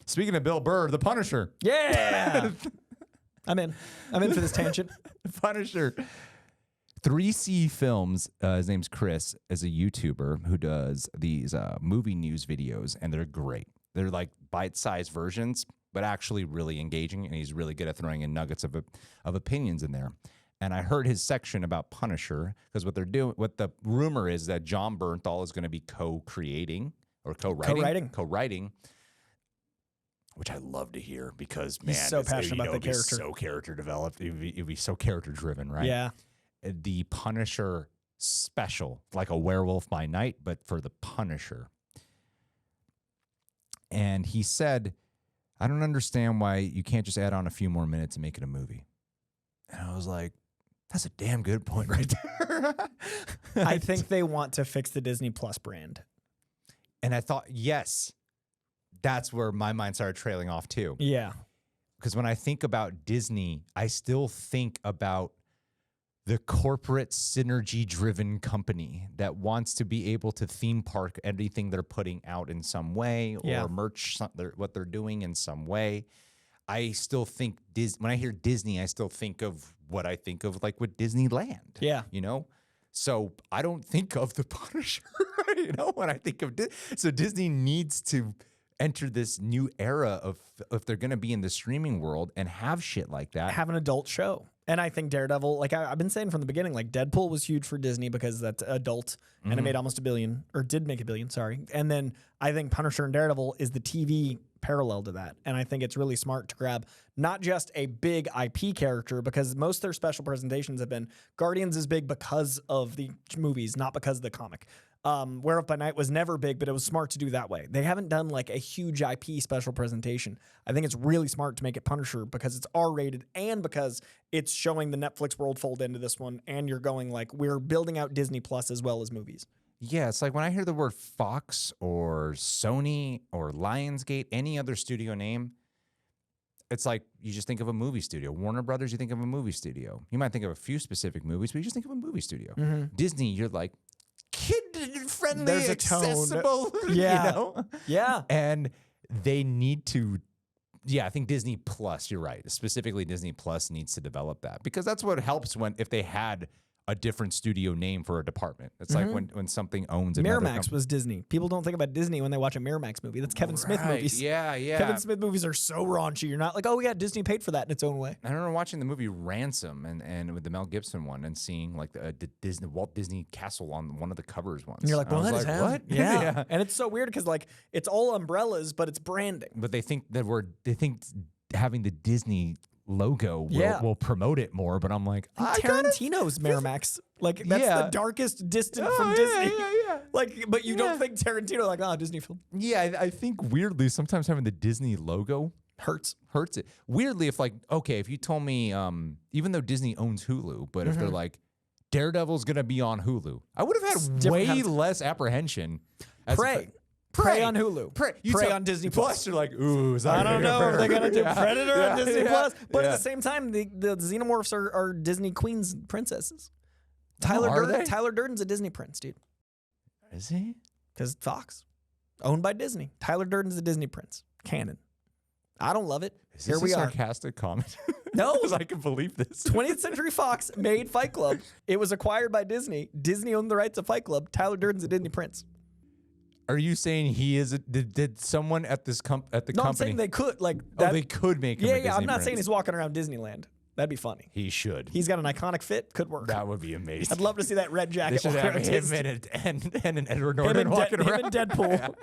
Speaking of Bill Burr, The Punisher. Yeah. I'm in for this tangent. Punisher. 3C Films, his name's Chris, is a YouTuber who does these movie news videos, and they're great. They're like bite-sized versions, but actually really engaging, and he's really good at throwing in nuggets of opinions in there. And I heard his section about Punisher, because what the rumor is that Jon Bernthal is going to be co-creating or co-writing, which I love to hear, because man, he's so passionate about the character. So character developed. It'd be so character driven, right? Yeah. The Punisher special, like a Werewolf by Night, but for the Punisher. And he said, I don't understand why you can't just add on a few more minutes and make it a movie. And I was like, that's a damn good point right there. I think they want to fix the Disney Plus brand. And I thought, yes, that's where my mind started trailing off too. Yeah. Because when I think about Disney, I still think about the corporate synergy-driven company that wants to be able to theme park everything they're putting out in some way, or merch what they're doing in some way. I still think when I hear Disney, I still think of what I think of, like with Disneyland. Yeah, you know. So I don't think of the Punisher, you know, when I think of so Disney needs to enter this new era of, if they're going to be in the streaming world and have shit like that, have an adult show. And I think Daredevil, like I've been saying from the beginning, like Deadpool was huge for Disney because that's adult, and it made almost $1 billion, or did make $1 billion, sorry. And then I think Punisher and Daredevil is the TV parallel to that. And I think it's really smart to grab not just a big IP character, because most of their special presentations have been Guardians is big because of the movies, not because of the comic. Werewolf by Night was never big, but it was smart to do that way. They haven't done like a huge IP special presentation. I think it's really smart to make it Punisher because it's R-rated, and because it's showing the Netflix world fold into this one, and you're going like, we're building out Disney Plus as well as movies. Yeah, it's like when I hear the word Fox or Sony or Lionsgate, any other studio name, it's like you just think of a movie studio. Warner Brothers, you think of a movie studio. You might think of a few specific movies, but you just think of a movie studio. Disney, you're like, kid-friendly, there's a accessible, yeah. You know? Yeah. And they need to, I think Disney Plus, you're right. Specifically, Disney Plus needs to develop that, because that's what helps if they had a different studio name for a department. It's like when something owns another Miramax was Disney. People don't think about Disney when they watch a Miramax movie. That's Kevin Smith movies. Yeah. Kevin Smith movies are so raunchy. You're not like, oh yeah, Disney paid for that in its own way. I remember watching the movie Ransom and with the Mel Gibson one, and seeing like the Walt Disney Castle on one of the covers once. And you're like, well, what? Yeah. Yeah. And it's so weird because like it's all umbrellas, but it's branding. But they think having the Disney logo will promote it more, but I'm like, Tarantino's Miramax. Like that's the darkest distant from Disney. Yeah. Like, but you don't think Tarantino like, Disney film. Yeah, I think weirdly sometimes having the Disney logo hurts it. Weirdly, if you told me, even though Disney owns Hulu, but if they're like, Daredevil's gonna be on Hulu, I would have had way less apprehension. Prey on Hulu. Prey on Disney Plus. You're like, ooh, I don't know if they're going to do Predator on Disney Plus. But at the same time, the Xenomorphs are Disney queens, princesses. Tyler Durden's a Disney prince, dude. Is he? Because Fox. Owned by Disney. Tyler Durden's a Disney prince. Canon. I don't love it. Is this a sarcastic comment? No. Because I can believe this. 20th Century Fox made Fight Club. It was acquired by Disney. Disney owned the rights to Fight Club. Tyler Durden's a Disney prince. Are you saying he is? Did someone at the company? No, I'm saying they could. They could make him a Disney I'm not prince. saying he's walking around Disneyland. That'd be funny. He should. He's got an iconic fit. Could work. That would be amazing. I'd love to see that red jacket. They should have him and an Edward Norton walking around. Him and Deadpool.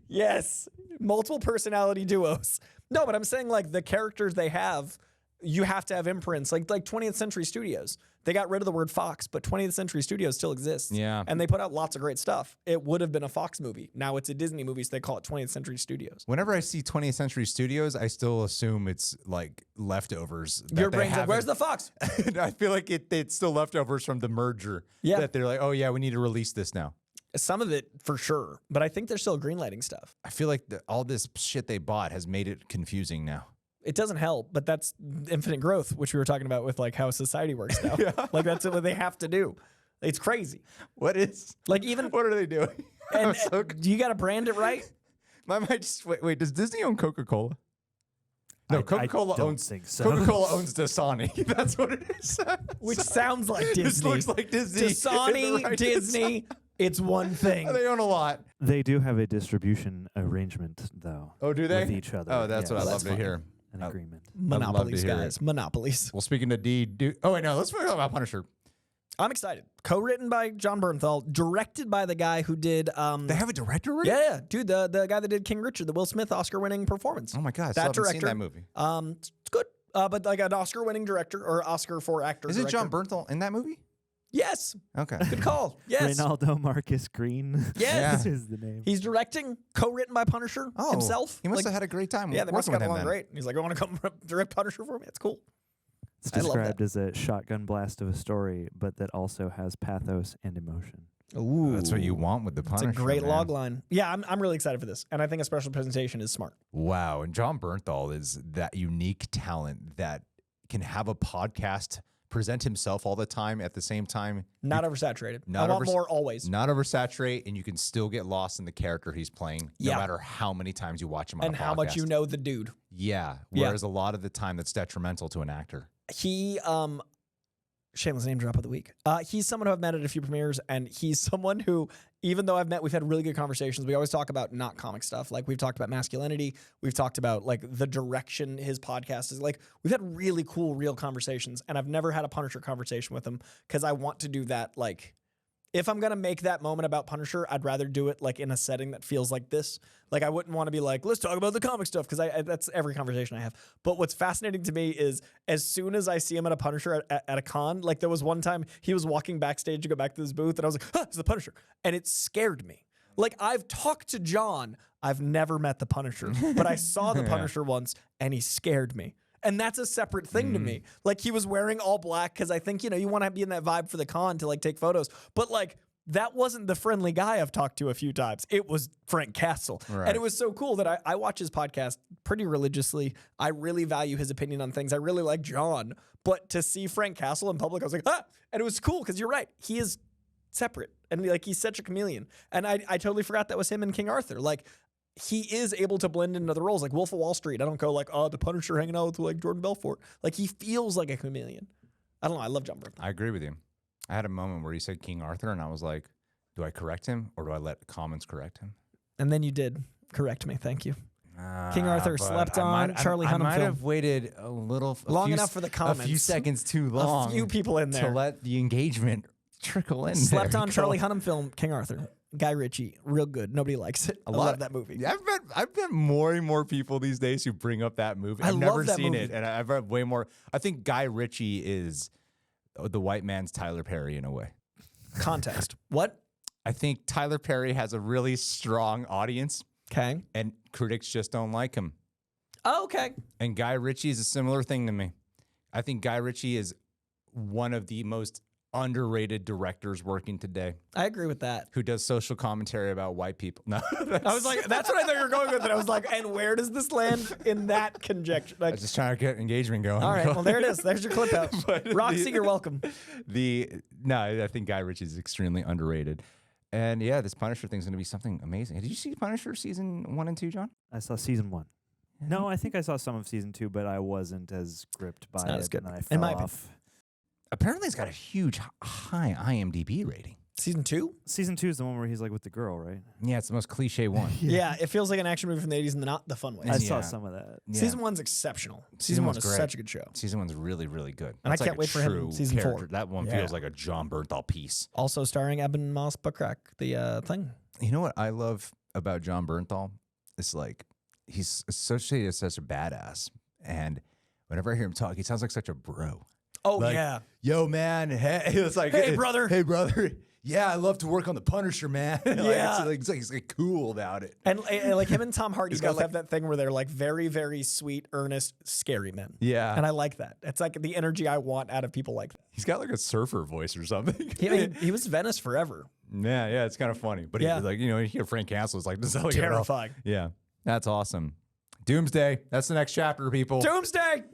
Yes. Multiple personality duos. No, but I'm saying like the characters they have, you have to have imprints. Like 20th Century Studios. They got rid of the word Fox, but 20th Century Studios still exists. Yeah. And they put out lots of great stuff. It would have been a Fox movie. Now it's a Disney movie, so they call it 20th Century Studios. Whenever I see 20th Century Studios, I still assume it's like leftovers. Your brain's like, where's the Fox? I feel like it's still leftovers from the merger. Yeah. That they're like, oh yeah, we need to release this now. Some of it for sure, but I think they're still greenlighting stuff. I feel like all this shit they bought has made it confusing now. It doesn't help, but that's infinite growth, which we were talking about with like how society works now. Like that's what they have to do. It's crazy. What are they doing? And you got to brand it right. Wait, does Disney own Coca-Cola? No, Coca-Cola owns. Think so. Coca-Cola owns Dasani. That's what it is. Which sounds like Disney. This looks like Disney. Dasani, Right, Disney. It's one thing. They own a lot. They do have a distribution arrangement, though. Oh, do they? With each other. Oh, that's what I love to funny. hear. An agreement. Monopolies, hear guys. Monopolies. Well, speaking of D, oh wait, no, let's talk about Punisher. I'm excited. Co-written by Jon Bernthal, directed by the guy who did. They have a director already? Yeah, dude, the guy that did King Richard, the Will Smith Oscar-winning performance. Oh my God, I that still haven't director. seen that movie. It's good, but like an Oscar-winning director or Oscar for actor. Is it Jon Bernthal in that movie? Yes. Okay. Good call. Yes. Reinaldo Marcus Green. Yes. is the name. He's directing, co-written by Punisher himself. He must Like, have had a great time. yeah, they must have working got with along him great. He's like, I want to come direct Punisher for me. That's cool. It's I love described as a shotgun blast of a story, but that also has pathos and emotion. Ooh, That's what you want with the It's Punisher. a great man. log line. Yeah, I'm really excited for this, and I think a special presentation is smart. Wow, and Jon Bernthal is that unique talent that can have a podcast, present himself all the time at the same time. Not oversaturated. Not I want more always. Not oversaturate, and you can still get lost in the character he's playing, no Yeah. matter how many times you watch him on And a podcast. how much you know the dude. Yeah. Yeah. Whereas a lot of the time that's detrimental to an actor. He shameless name drop of the week. He's someone who I've met at a few premieres, and he's someone who, even though we've had really good conversations. We always talk about not comic stuff. Like we've talked about masculinity. We've talked about like the direction his podcast is. Like we've had really cool, real conversations, and I've never had a Punisher conversation with him because I want to do that. Like if I'm gonna make that moment about Punisher, I'd rather do it like in a setting that feels like this. Like I wouldn't want to be like, let's talk about the comic stuff, because that's every conversation I have. But what's fascinating to me is as soon as I see him at a Punisher at a con, like there was one time he was walking backstage to go back to his booth, and I was like, it's the Punisher, and it scared me. Like I've talked to John, I've never met the Punisher, but I saw the Punisher once, and he scared me. And that's a separate thing to me. Like he was wearing all black because I think, you want to be in that vibe for the con to like take photos. But like that wasn't the friendly guy I've talked to a few times. It was Frank Castle. Right. And it was so cool that I watch his podcast pretty religiously. I really value his opinion on things. I really like John. But to see Frank Castle in public, I was like, ah! And it was cool because you're right. He is separate. And like he's such a chameleon. And I totally forgot that was him in King Arthur. Like, he is able to blend into the roles like Wolf of Wall Street. I don't go like, the Punisher hanging out with like Jordan Belfort. Like he feels like a chameleon. I don't know. I love Jon Bernthal. I agree with you. I had a moment where he said King Arthur, and I was like, do I correct him or do I let comments correct him? And then you did correct me. Thank you. King Arthur but slept I on might- Charlie I Hunnam might film. have waited a little Long few enough for the a few comments. seconds too long. A few people in there. to let the engagement trickle in. Slept there. on Charlie Hunnam film, King Arthur. Guy Ritchie, real good. Nobody likes it. I love that movie. Yeah, I've met more and more people these days who bring up that movie. I've love never that seen movie. it, and I've read way more. I think Guy Ritchie is the white man's Tyler Perry in a way. Context. What? I think Tyler Perry has a really strong audience, Okay. and critics just don't like him. Oh, okay. And Guy Ritchie is a similar thing to me. I think Guy Ritchie is one of the most underrated directors working today, I agree with that. who does social commentary about white people. No, I was like, that's what I thought you were going with it. I was like, and where does this land in that conjecture? I Like, was just trying to get engagement going. all right, well, there it is. There's your clip out. But Roxy, you're welcome. I think Guy Ritchie is extremely underrated. And yeah, this Punisher thing's going to be something amazing. Did you see Punisher season 1 and 2, John? I saw season 1. No, I think I saw some of season 2, but I wasn't as gripped by not it, as good. and I In fell my off. Apparently, it's got a huge high IMDb rating. Season 2? Season 2 is the one where he's like with the girl, right? Yeah, it's the most cliche one. Yeah, it feels like an action movie from the 80s and not the fun way. I Yeah. saw some of that. Yeah. Season 1's exceptional. Season Season 1 one's is great. such a good show. Season 1's really, really good. And I That's can't like a wait for him in true season 4. character. That one Yeah. feels like a Jon Bernthal piece. Also starring Eben Moss Backrack, the thing. You know what I love about Jon Bernthal? It's like he's associated as such a badass. And whenever I hear him talk, he sounds like such a bro. Oh, Like, yeah. Yo, man. Hey, it's like, Hey, brother. Hey, brother. Yeah, I love to work on the Punisher, man. Like, Yeah. it's like he's like cool about it. And like him and Tom Hardy He's got, both like- have that thing where they're like very, very sweet, earnest, scary men. Yeah. And I like that. It's like the energy I want out of people like that. He's got like a surfer voice or something. He was Venice forever. Yeah, it's kind of funny. But Yeah. he, like, you hear Frank Castle, it's like, this is like Terrifying. Yeah, that's awesome. Doomsday. That's the next chapter, people. Doomsday!